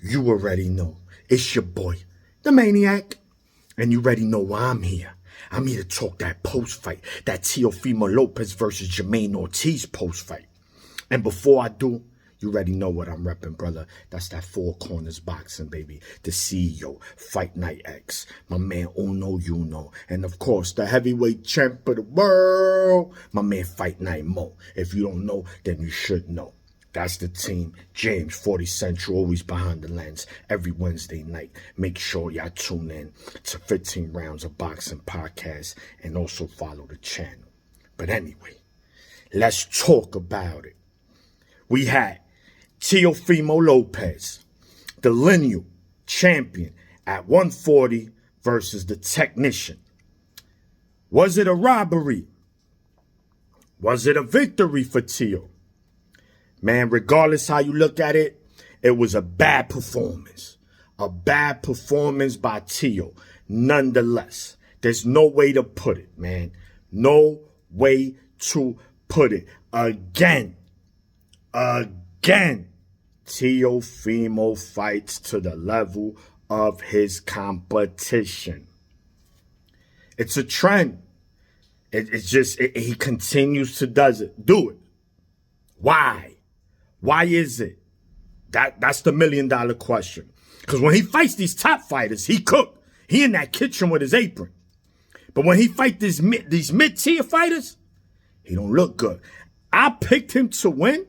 You already know. It's your boy, the Maniac. And you already know why I'm here. I'm here to talk that post-fight, that Teofimo Lopez versus Jamaine Ortiz post-fight. And before I do, you already know what I'm repping, brother. That's that Four Corners Boxing, baby. The CEO, Fight Night X, my man Uno Uno. And of course, the heavyweight champ of the world, my man Fight Night Mo. If you don't know, then you should know. That's the team. James, 40 Central, always behind the lens every Wednesday night. Make sure y'all tune in to 15 Rounds of Boxing podcast and also follow the channel. But anyway, let's talk about it. We had Teofimo Lopez, the lineal champion at 140 versus the technician. Was it a robbery? Was it a victory for Teo? Man, regardless how you look at it, it was a bad performance. A bad performance by Teo. Nonetheless, there's no way to put it, man. No way to put it. Again, Teofimo fights to the level of his competition. It's a trend. He continues to do it. Why? Why is it? That's the $1 million question. Because when he fights these top fighters, he cook. He in that kitchen with his apron. But when he fight these mid-tier fighters, he don't look good. I picked him to win.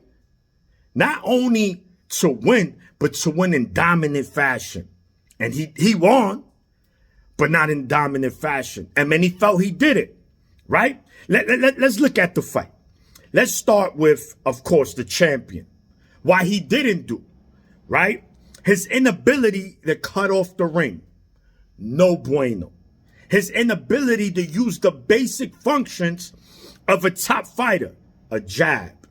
Not only to win, but to win in dominant fashion. And he won, but not in dominant fashion. And then he felt he did it, right? Let's look at the fight. Let's start with, of course, the champion. Why he didn't do, right? His inability to cut off the ring. No bueno. His inability to use the basic functions of a top fighter. A jab,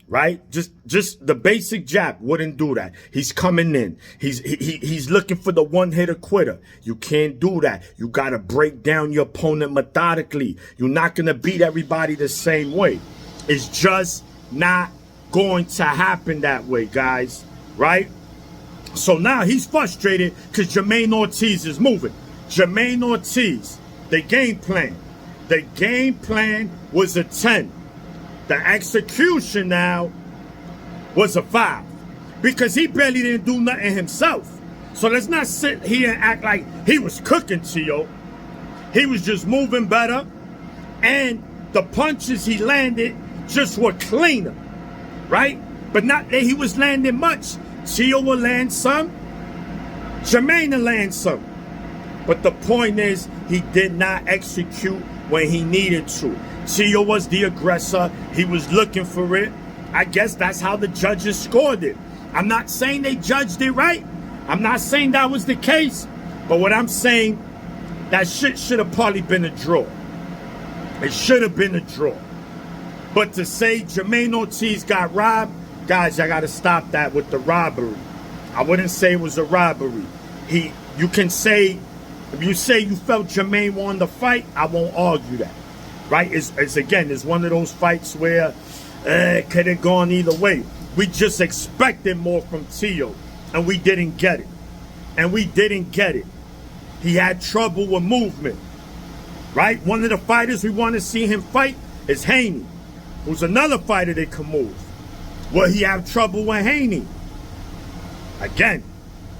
right? Just the basic jab wouldn't do that. He's coming in. He's looking for the one-hitter quitter. You can't do that. You got to break down your opponent methodically. You're not going to beat everybody the same way. It's just not going to happen that way, guys, right? So now he's frustrated because Jamaine Ortiz is moving. Jamaine Ortiz, the game plan. The game plan was a 10. The execution now was a 5 because he barely didn't do nothing himself. So let's not sit here and act like he was cooking Teo. He was just moving better, and the punches he landed just were cleaner, right? But not that he was landing much. Teo will land some, Jamaine will land some. But the point is, he did not execute when he needed to. Teo was the aggressor. He was looking for it. I guess that's how the judges scored it. I'm not saying they judged it right. I'm not saying that was the case. But what I'm saying, that shit should have probably been a draw. It should have been a draw. But to say Jamaine Ortiz got robbed, guys, I got to stop that with the robbery. I wouldn't say it was a robbery. You can say, if you say you felt Jamaine won the fight, I won't argue that. Right? It's one of those fights where it could have gone either way. We just expected more from Teo, and we didn't get it. He had trouble with movement. Right? One of the fighters we want to see him fight is Haney, who's another fighter that can move. Will he have trouble with Haney? Again,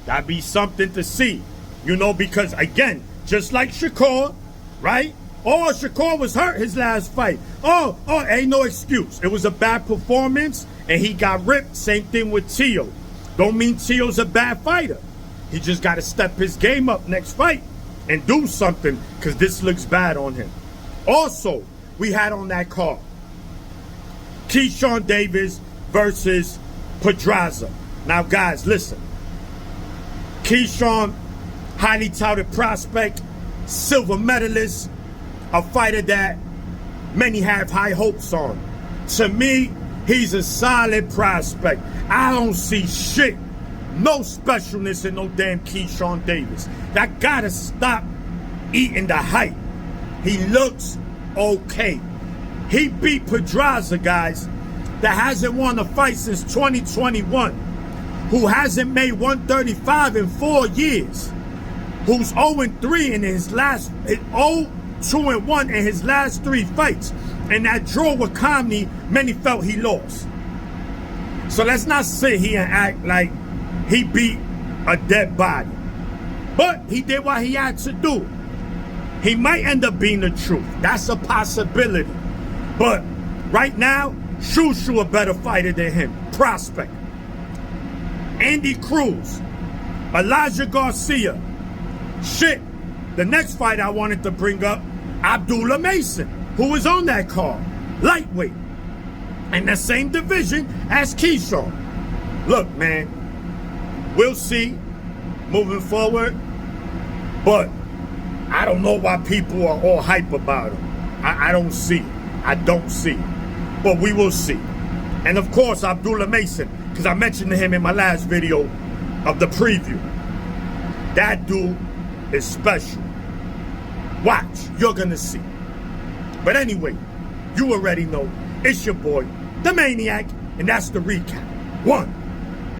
that'd be something to see. Because, again, just like Shakur, right? Oh, Shakur was hurt his last fight. Oh, ain't no excuse. It was a bad performance, and he got ripped. Same thing with Teo. Don't mean Teo's a bad fighter. He just got to step his game up next fight and do something, because this looks bad on him. Also, we had on that card Keyshawn Davis versus Pedraza. Now, guys, listen. Keyshawn, highly touted prospect, silver medalist, a fighter that many have high hopes on. To me, he's a solid prospect. I don't see shit, no specialness in no damn Keyshawn Davis. That gotta stop eating the hype. He looks okay. He beat Pedraza, guys, that hasn't won a fight since 2021. who hasn't made 135 in 4 years, who's 0-3 in his last 0-2-1 in his last 3 fights. And that draw with Comney, many felt he lost. So let's not sit here and act like he beat a dead body. But he did what he had to do. He might end up being the truth. That's a possibility. But right now, Shushu a better fighter than him. Prospect. Andy Cruz. Elijah Garcia. Shit. The next fight I wanted to bring up, Abdullah Mason, who was on that card. Lightweight. In the same division as Keyshawn. Look, man. We'll see moving forward. But I don't know why people are all hype about him. I don't see it. I don't see it. But we will see. And of course, Abdullah Mason, because I mentioned him in my last video of the preview. That dude is special. Watch, you're gonna see. But anyway, you already know, it's your boy, the Maniac, and that's the recap. 1.